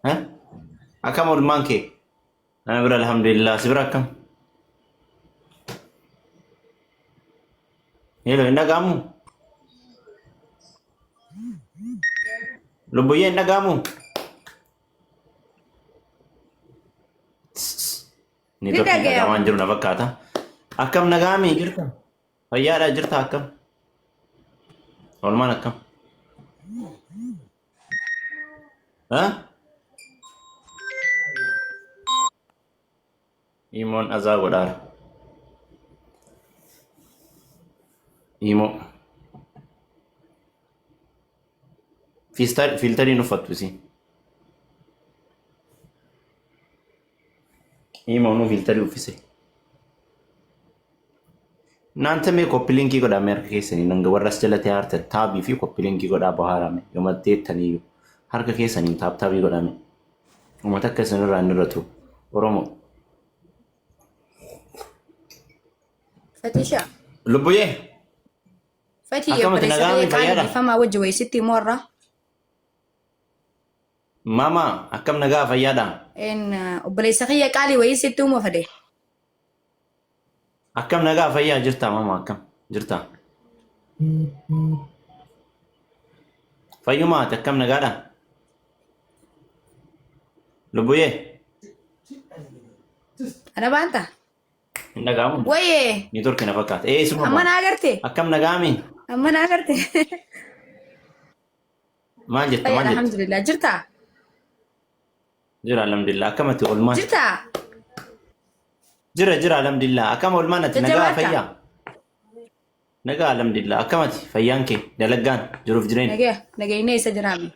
ها أكم والمانكي أنا برا الحمد لله سبرا كم يلو إنك أمو لبويه إنك أمو Didda نيتوكي gayamu. كمان جرنا فكاتا أكم نجامي جرتا فيا جرتا أكم والمان أكم ها إيمون أزا ودار إيمو فلتري نفط بسي إيمو نو فلتري وفيسي እናንተ ሜ ኮፕሊንኪ ጎዳ ሜርክ ኬሰኒ ነንገ ወራስ ጀለቴ አርተ ታቢ ፊ ኮፕሊንኪ ጎዳ በሃራሜ የመቴተኒዩ ሀርከ ኬሰኒ ታብታቢ ጎዳሜ ኡመተከስንራ እንረቱ ኦሮሞ Fatisha. ልቡዬ Fati አከመት obboleessa ነጋሚ kiyya ፈያዳ qaaliif hamaa wajji wayisitti moorra. ማማ አከም ነጋ ፈያዳ Obboleessa kiyya qaalii wayisitti uuma fade. አከም ነጋ ፈያ ጅርታ ማማ አከም ጅርታ ፈዩማት አከም ነጋዳ ልቡዬ Ana baanta. ነጋሙ Wayee. ኔትወርክ ነፈካት ስሙ Amma naa agarte. አከም ነጋሚ Amma naa agarte. ማን ጀት Fayyaa ማን ጀት alhamdulillah jirtaa? ጅራ አልሐምዱሊላህ አከመት ኦልማን Jirtaa? jira jira alhamdulillah akkam olmaanati nagaa fayyaa nagaa alhamdulillah akkamati fayyaan kee dalagaan jiruuf jireenya Nagayinee isa jiraami.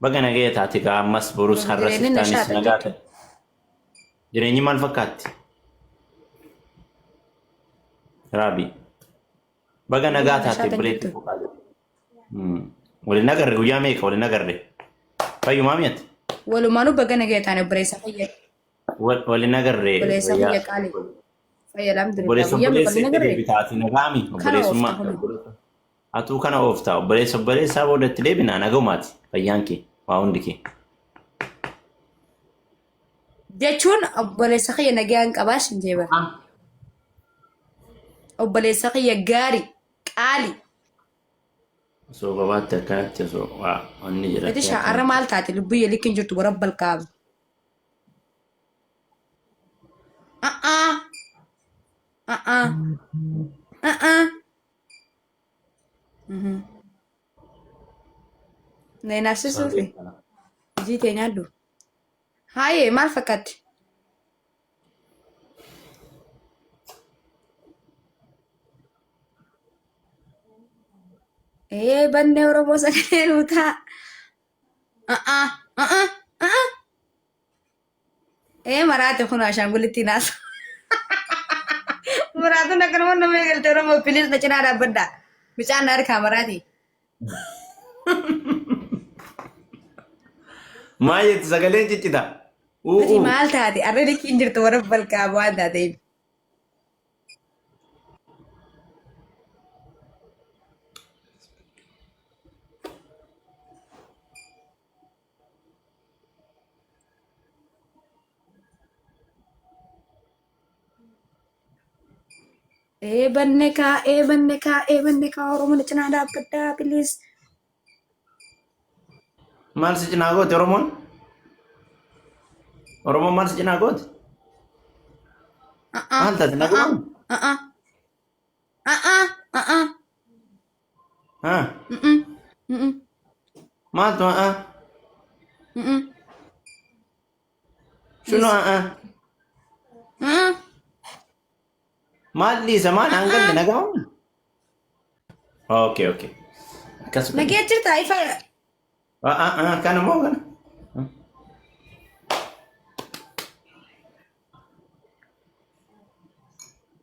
baga nagaya taate gaa ammas borus har'as iftaanis nagaa ta'e jireenyi maal fakkaatti raabi baga nagaa taate buleetti waliin agarre guyyaa meeqa waliin agarre fayyumaa miyati Walumaanuu baga nagaya taane obboleessa kiyya. waliin agarre Obboleessa kiyya qaalii. Fayyaa alhamdulillah. obboleessa Guyyaa meeqa waliin agarre? bitaati nagaami obboleessummaa atuu kana ooftaa obboleessaa boodatti deebinaa nagaumaati fayyaan kee waa hundi kee. Jechuun obboleessa kiyya nagayaan qabaas hin jeeban. Obboleessa kiyya gaarii qaalii. So gabaatti akkanatti osoo waa wanni jira. Fatisha har'a maal taate lubbuu likkin jirtu warra balqaabu. Na inaafsisuufi hojii tee nyaaddu. Haayee maal fakkaatti? Bannee Oromoo sagalee nuutaa. Maraate kun ashaangulittiin haasa. Maraatuun akkanuma nama eegalte Oromoo pilis na cinaa dhaabbaddaa. Bicaan na harkaa maraati. Maal jetti sagaleen ciccita? Ati maal taate? Arra likkiin jirtu warra balqaabu waan taateef. Banne kaa Oromoo na cinaa dhaabbaddaa pilis. Maal si cinaa goote Oromoon? Oromoon maal si cinaa goote? Maal taate nagumaan? Maaltu Shunu maal dhiisa maal hangalte nagamaan? Okay. Nagee jirtaa ifa. Kana moo kana?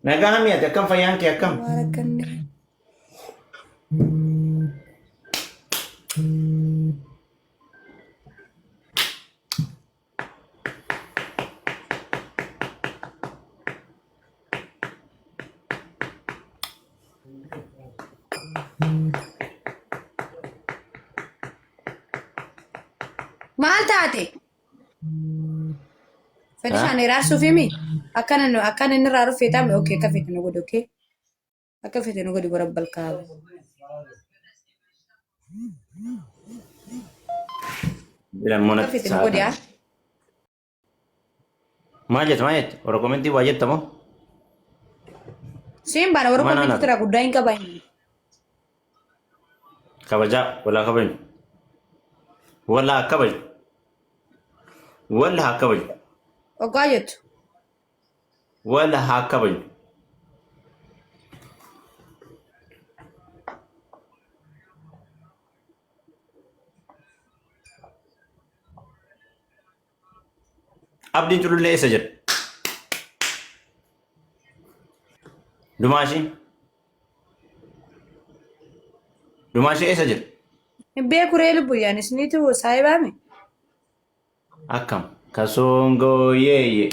Nagaa mi'aati akkam fayyaan kee akkam? maal taate fedhishaan iraarsuuf himi akkana inni irraa dhufee taa'ame okay akka fete nu godhe okay akka fete nu godhe gora balkaaba Bilammoona akka fete nu godhe haa maal ora komentii waa jettamoo siin baana warra Mana komiitii nana. tira guddaa hin qaban kabajaa walaa kabaju walaa kabaju wala haa kabaju ogaa jettu wala haa kabaju abdiin culullee eessa jira dumaashii eessa jira hin beeku ree lubbu yaanis niitu saayibaame akkam kasongoo yeeyye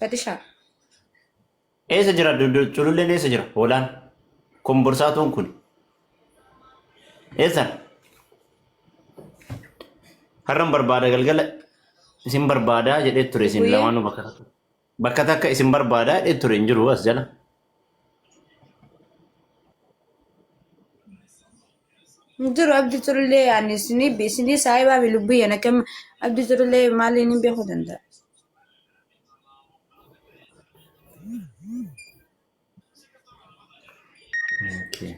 fedhishaa eessa jira cululleen eessa jira hoolaan komborsaatuun kun eessa harran barbaada galgala isin barbaadaa jedhee ture isin Guyyee? lamaanuu bakka takka isin barbaadaa jedhee ture hin jiru as jala hin jiru abdi turullee yaanis isinii saayibaame lubbu yaan akkam abdi turullee maaliin hin beekuu danda'a Okay.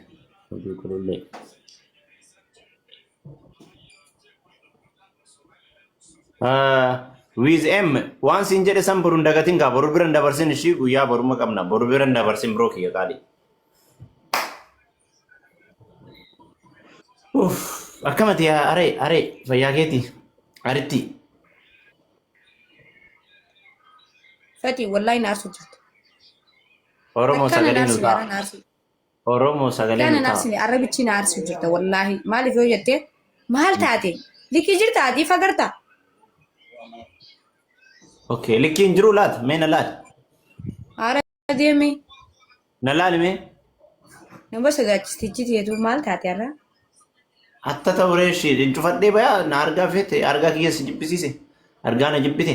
Abdii culullee. With M waan siin jedhe san boru hin dagatin gaa boru bira hin dabarsin ishii guyyaa boruma qabna boru bira hin dabarsin biroo kiyya qaali. Akkamati aree fayyaa keeti aritti fati wallaahi naarsu jirtu Oromoo akkana sagalee nu naarsi ta'a. gaara naarsi Oromoo sagalee kana nu ta'a. naarsi arrabichi naarsu jirta wallaahi maaliif yoo jette maal taate likii jirta adiif agarta Okay, likkiin jiru laata mee na laali. haara deemi Na laali mee nama sodaachistichi teetu maal taate har'a atta ta'uree ishee hin cufadhee bayaa na argaa feete argaa kiyya si jibbisiise argaa na jibbite.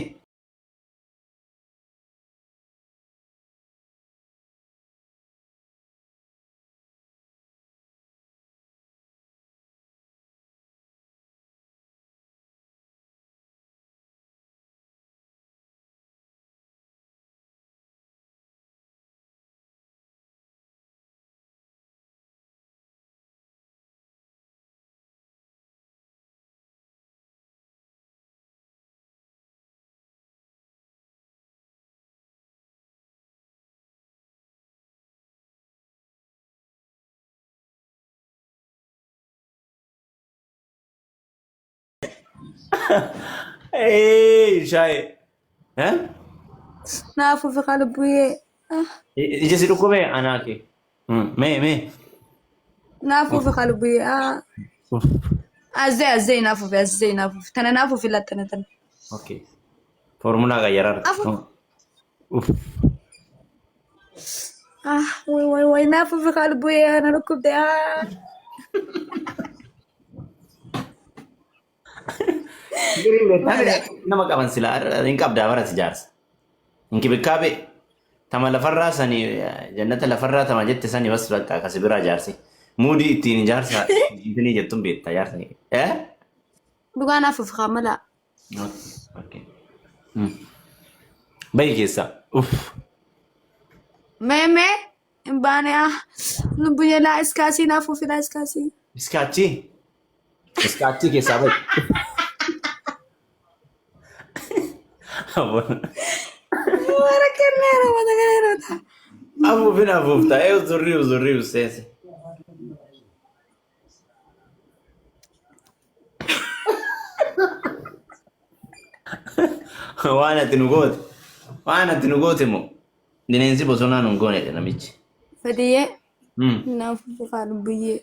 Shaayee. naafuuf qalbuyyee Ija si dhukkubee anaa kee. Mee. naafuuf qalbuyyee azee naafuuf tana naafuuf ilattana tana Okay. Formulaa gayyaraar. way naafuuf qalbuyyee ana dhukkubde Nama qaban silaa hin qabdaa bara si jaarsa. Inki bikkaabe tama lafarraa sani jannata lafarraa tama jette sani bas bakka akkasi biraa jaarsi. Muudii ittiin jaarsa ittiin jettuun beektaa jaarsa. dhugaa naafuuf qaamala Okay. Bayi keessa. mee hin baane lubbu jalaa iskaasii naafuuf ilaa iskaasii Iskaachii keessaa bayi. wara kenneera mata gareerota Afuufta. Zurriu seese. Waan ati nu goote moo bineensi bosonaa nu hin goonedha namichi. fadiyyee naafuuf qalbuyyee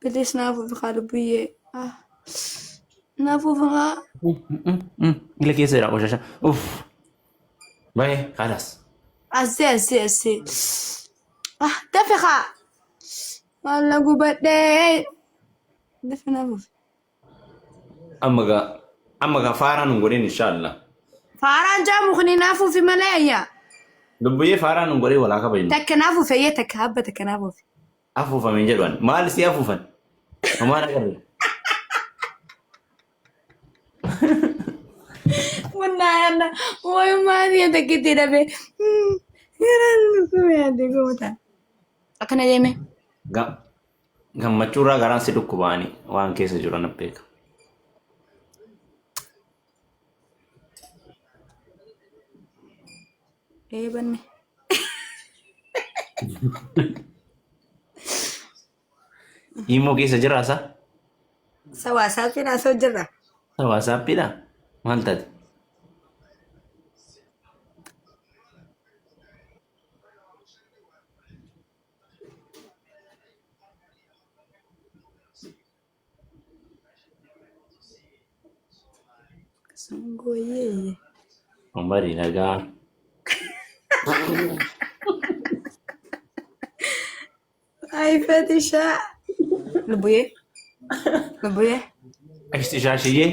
bilis naafuuf qalbuyyee naafuuf Ila keessa jira qoshasha. Baay'ee kaalaas. أسي دفخة والله قبدي دفنا بوف أما فاران نقولين إن شاء الله فاران جامو خني نافو في ملايا دبي فاران نقولي ولا كبين تكنافو في هي تكهبة تكنافو في أفوفا من جدوان مال سي أفوفا وما نقدر والله وما هي تكتير به يا دكتور أكن جيمي gammachurraa garaan si dhukkubaani waan keessa jiru na beeka. Banne. Immoo keessa jira isa? Sawaasaappii naasoo jirra. Sawaasaappidha? Maal taate? Sangoyee. Ombari nagaa. Ay fetisha. Lubuye. Ishtishaashiyee?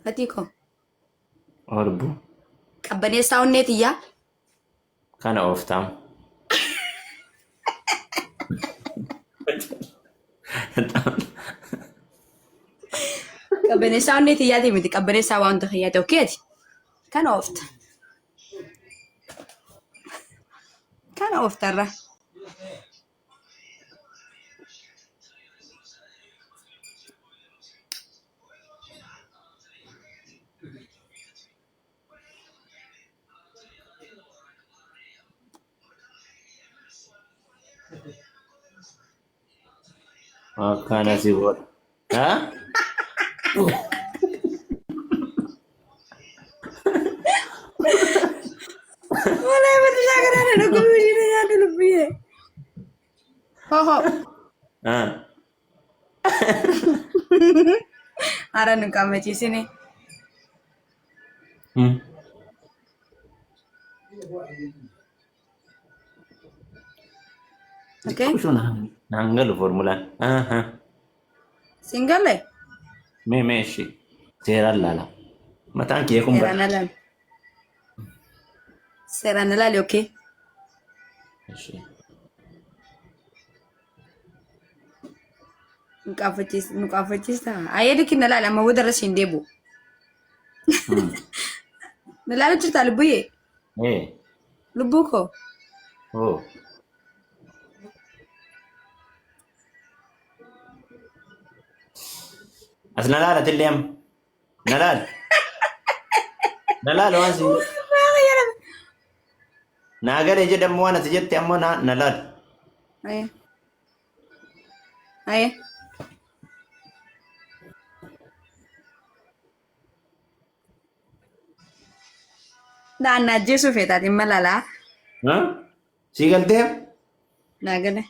Fatiko. Orbu. Qabbaneessaa onneetiyyaa. Kana ooftaam. Qabbaneessaa onneetiyyaati miti qabbaneessaa waan tokko okkeeti. Kana oofta. Kana ooftarra. Akkana si godha. Haa? Mulai fetishaa kanaan dhuguu ishee nyaata lubbiyee. Hoho. Haara nu qaamachiisine. Okay. Kusho naangalu formulaan. Singalle. Mee ishee seeraan laala. Mataan kee kun bara. Seeraan ilaali okay. Nu qaafachiista. Ayyee kinna ilaali amma booda irra siin deebi'u. Na ilaalu jirtaa lubbuyee? Lubbuu koo? As nalaala tilleem. Nalaala waan siin. Naagalee jedhamu waan ati jette ammoo nalaala. Aye. Naannaa ajjeesuu feetaati malaalaa. Sii galtee? Naagale.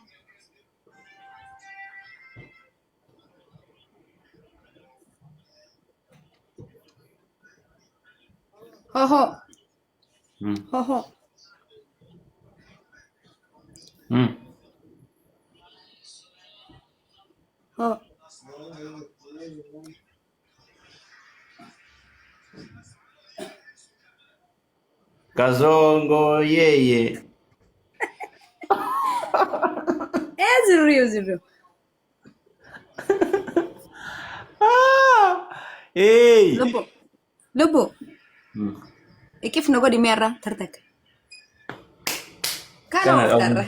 Hoho. Ho. Kazongo yeye. Zirriu. Hey. Lubu. Ikif nogo di merah tertek. Kana oftarra.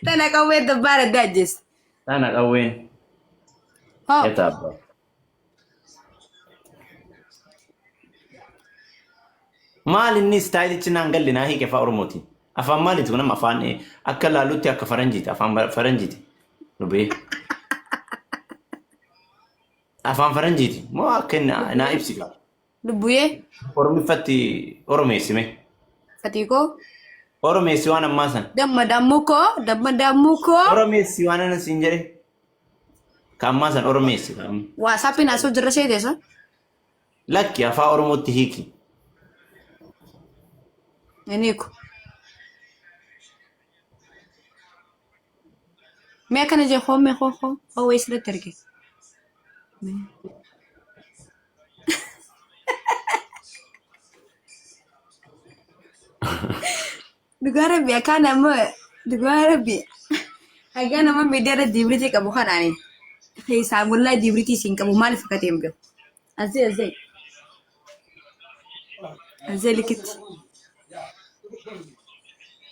Tana kawe dabara dajis. Tana kawe. Ho. Etapa. Maal inni istaayilichi naan galli naa hiike afaan Oromooti. Afaan maaliiti kun amma afaan akka laalutti akka faranjiiti afaan faranjiiti. Lubee. Afaan faranjiiti moo akka naa ibsi qaba. Lubbuyee. Oromiffatti Oromeessime. Fatikoo. Oromeessi waan ammaa san. Dammadamukoo. Oromeessi waan ana siin jedhe. Ka ammaa san Oromeessi. Waasaappiin asoo jirra seeteessa. Lakki afaan Oromootti hiiki. Eniku. Me kana je home ho wais la terke. Dugara bi kana mo dugara bi. Agana mo media da dibriti ka bukhana ni. Hey samulla dibriti sin ka mal fakatem be. Azay likit.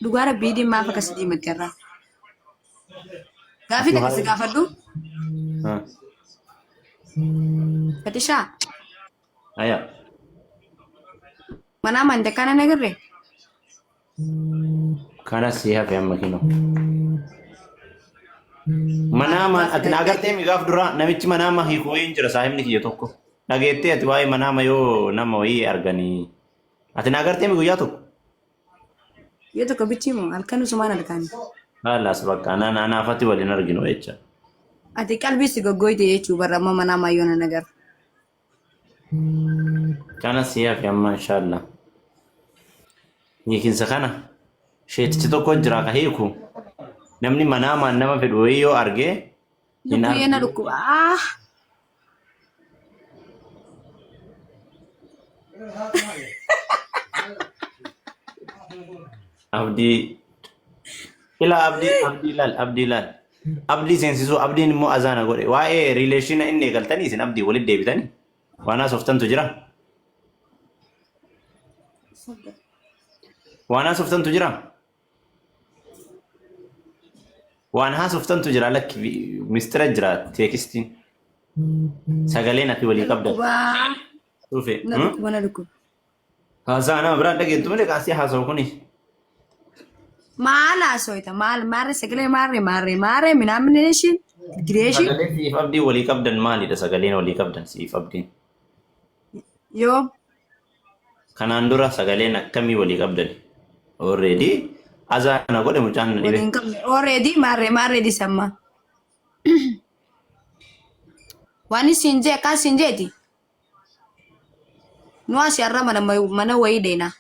Dugara bi di ma fakasidi materra. Gafi ta kasi gafadu. Fatisha. Aya. Mana man de kana nagre. Kana siya fi amma kino. Manama atin agartee mi gaaf dura namichi manama hiikuu hin jira saahibni kiyya tokko. Dhageettee ati waa'ee manama yoo nama wayii arganii. Atin agartee mi guyyaa tokko? Yo to kabichi mo alkanu sumana dakani. Haalaas bakka anaafatti waliin arginu jecha. Ati qalbii si goggoyte jechuu barra amma mana maayyoona nagar. Kana siyaa fi amma inshallah. Hiikinsa kana sheetichi tokko jira ka hiiku. Namni manaamaan nama fedhu wayii yoo argee. Lukku yeena lukku. Abdii ila abdii laal abdii seensisuu abdiin immoo azaana godhe waa'ee riileeshina inni eegaltanii isin abdii walitti deebitanii waan haasoftantu jira waan haasoftantu jira lakki mistira jira teekistiin sagaleen ati walii qabdan dhufe haasaa nama biraan dhageettu malee kaasii haasa'u kuni. Mala soita mare segale mare minamnation gradation siif abdii walii qabdan maalidha sagaleen walii qabdan siif abdiin yo kanaan dura sagaleen akkamii walii qabdan already azaana godhe mucaan na dhibe already mare di sama wani sinje ka sinjeti no asiarra mana wayi dena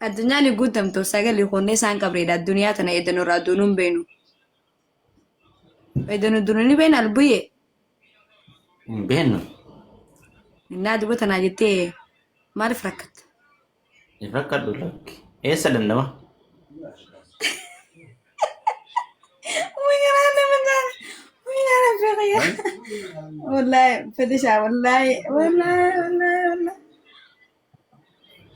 Addunyaan guutamtu sagali honne isaan qabreedha addunyaa tana edanu irraa dunuun beenu. Edanu dunuuni beenu albuye. Beenu. Innaa duba tanaa jettee maaliif rakkatta? Rakkadhu lakki. Eessa dandama? Wallahi Fedisha wallahi.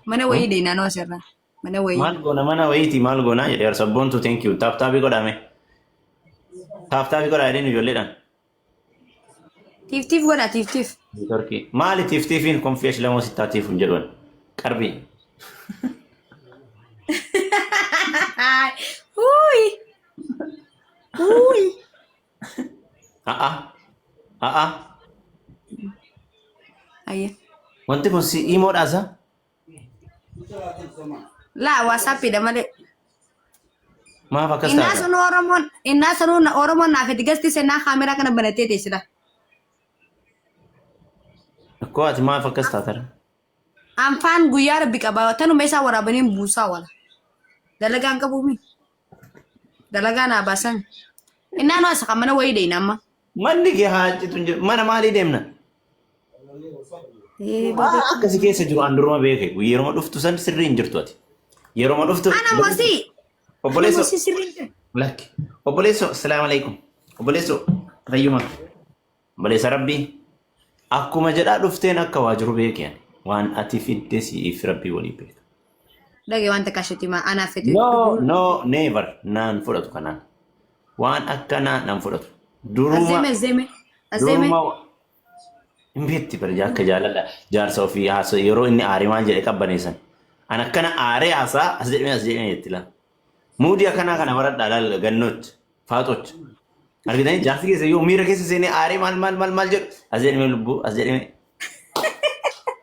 Mana wayii deena no asirra. Mana wayii. Maal goona mana wayiiti maal goona jedhe sabboontu thank you taaptaabii godhame. Taaptaabii godhaa jedheen ijoolleedhaan. Tiif godha tiif. Turkii maali tiiftiifiin konfeesh lamoo sittaatiif hin jedhuun qarbii. Huuyi. Ayya. Wanti kun si imoodhaasa? La WhatsApp ida malee. Maaf akkas taate? Innaa sun Oromoon naaf itti gasti seenaa kaameraa kana banatee teessida. Akkoo ati maaf akkas taatara? Anfaan guyyaa rabbi qabaa tanuma isaa waraabanii buusaa wala. Dalagaan qabuumi. Dalagaa naa baasan. Innaa nu asa mana wayii deena amma. Manni kee haa citu mana maalii deemna? Akkasi keessa jiru an duruma beeke yeroo dhuftu san sirrii hin jirtu ati. Yeroo dhuftu. Ana wasii. Obboleesso. Lakki. Obboleesso assalaamu alaikum. Obboleesso fayyuma. Obboleessa rabbii. Akkuma jedhaa dhufteen akka waa jiru beekeen waan ati fidde siif rabbii walii beeka. Dhagee wanta kaashatti maa anaaf fedhe. No never naan fudhatu kanaan. Waan akkanaa nan fudhatu. Azeme. Imbeetti barjaa akka jaalala jaarsa ofii haasa yeroo inni aaree maal jedhe qabbaneessan. An akkana aaree haasaa as jedhame jetti laa. Muudii akkanaa kana baradhaa laal gannoot faaxoch. Argitanii jaarsi keessa yoo miira keessa seenee aaree maal jedhu as jedhame lubbuu as jedhame.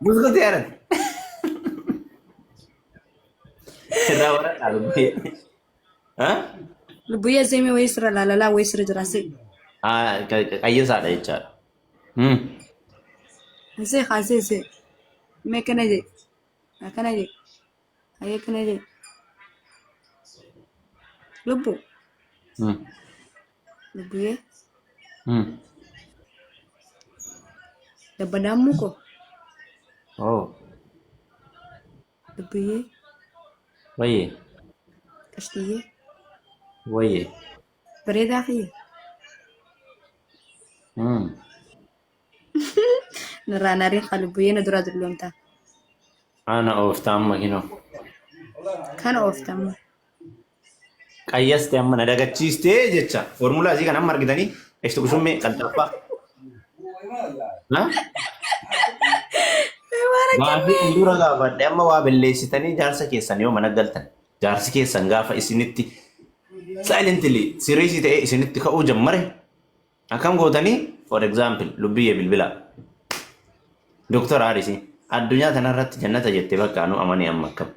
Buskootii aaran. Irraa baradhaa lubbuu. Lubbuu azeme wayii sirra laalalaa wayii sirra jiraase. Qayyasaadha jechaadha. Asii kaasee mee kana jee akkana jee ayee kana jee lubbuyee dabbadaamuu ko Oh, lubbuyee waye, qashtiyyee waye. bareedaa kiyya narraa nariin kaa lubbuyee na duraa dulloomtaa Ana ooftaan makinoo. kana ooftamma Qayyaste amma na dagachiistee jecha. Formulaa asii kan amma argitanii eeshtu kusummee qalxaffaa. Maafii dura gaafadhe amma waa balleessitanii jaarsa keessan yoo mana galtan. Jaarsi keessan gaafa isinitti silently siriisii ta'ee isinitti ka'uu jammare. Akkam gootanii for example lubbiyye bilbilaa. Doktor Haarisi addunyaa kanarratti jannata jettee bakka anu amanii amma akkam.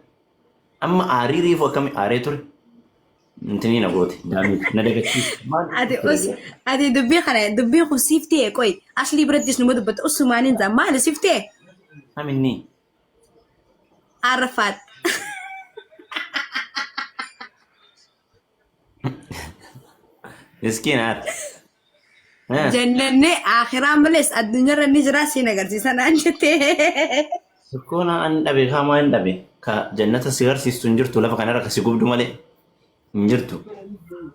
Amma aarii riifuu akkami aaree ture. Intini na goote daamii na dagachiiste. ati dubbii kun siiftee qoy ashlii birattis numa dubbata usumaaniin zaa maali siiftee Aminni. arrafaat Miskiin haati. jannanne akhiraan malees addunyaarra ni jira siin agarsiisan aan jettee Sukkuuna an dhabe kaamaa hin dhabe ka jannata si agarsiistu hin jirtu lafa kanarra kasi gubdu malee hin jirtu.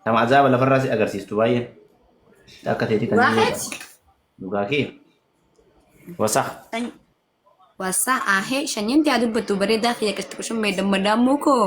Kama azaaba lafarraa si agarsiistu baay'een. Akka ta'eeti kan dhugaa kee. Wasaa. wasaa ahee shanyanti haa dubbattu bareedaa kiyya qashti kushummee dammadaamuu koo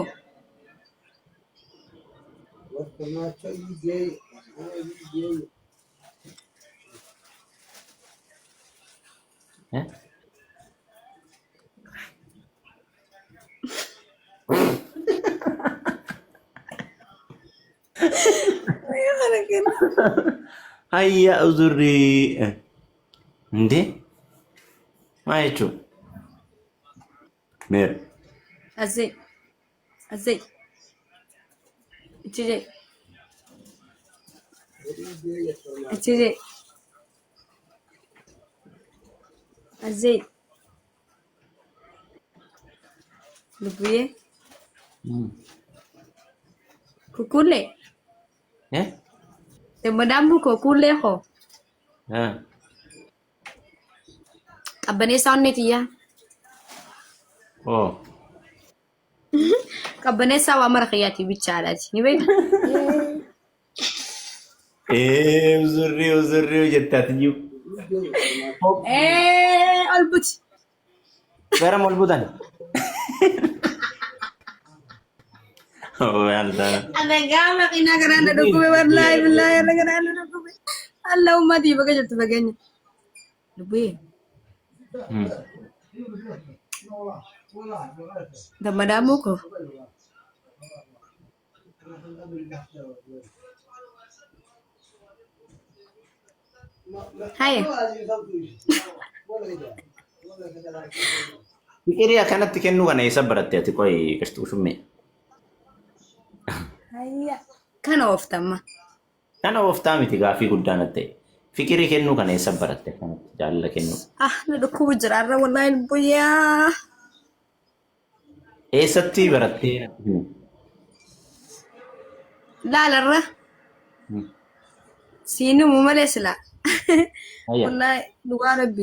Hayya uzurri. Nde? Maa jechuun? Meer. azee ichijee azee lubbuyee kukulee dammadaamuu koo kuulee koo qabbaneessaa onneetiyyaa Oh. qabbaneessaa waa mara kiyyaati bichaadhaati ni beekta Uzurri jettaatiyyuu. ol buti Gara mal butan. Oh, yaalda. ana gaama qinaa garaana dhukkube wallaahi billaahi ana garaana dhukkube alla ummatii baga jirtu fageenya lubbuyee dammadaamuu koo haya Fikirii akkanatti kennuu kana eessa baratte ati qoy qashtuu shummee? kana ooftamma Kana ooftaa miti gaafii guddaa natti ta'e. Fikirii kennuu kana eessa baratte akkanatti jaalala kennuu? na dhukkubu jiraarra wallaahi lubbuyyaa Eessatti barattee? laalarra siinumuu malee silaa Hayya. wallaahi dhugaa rabbi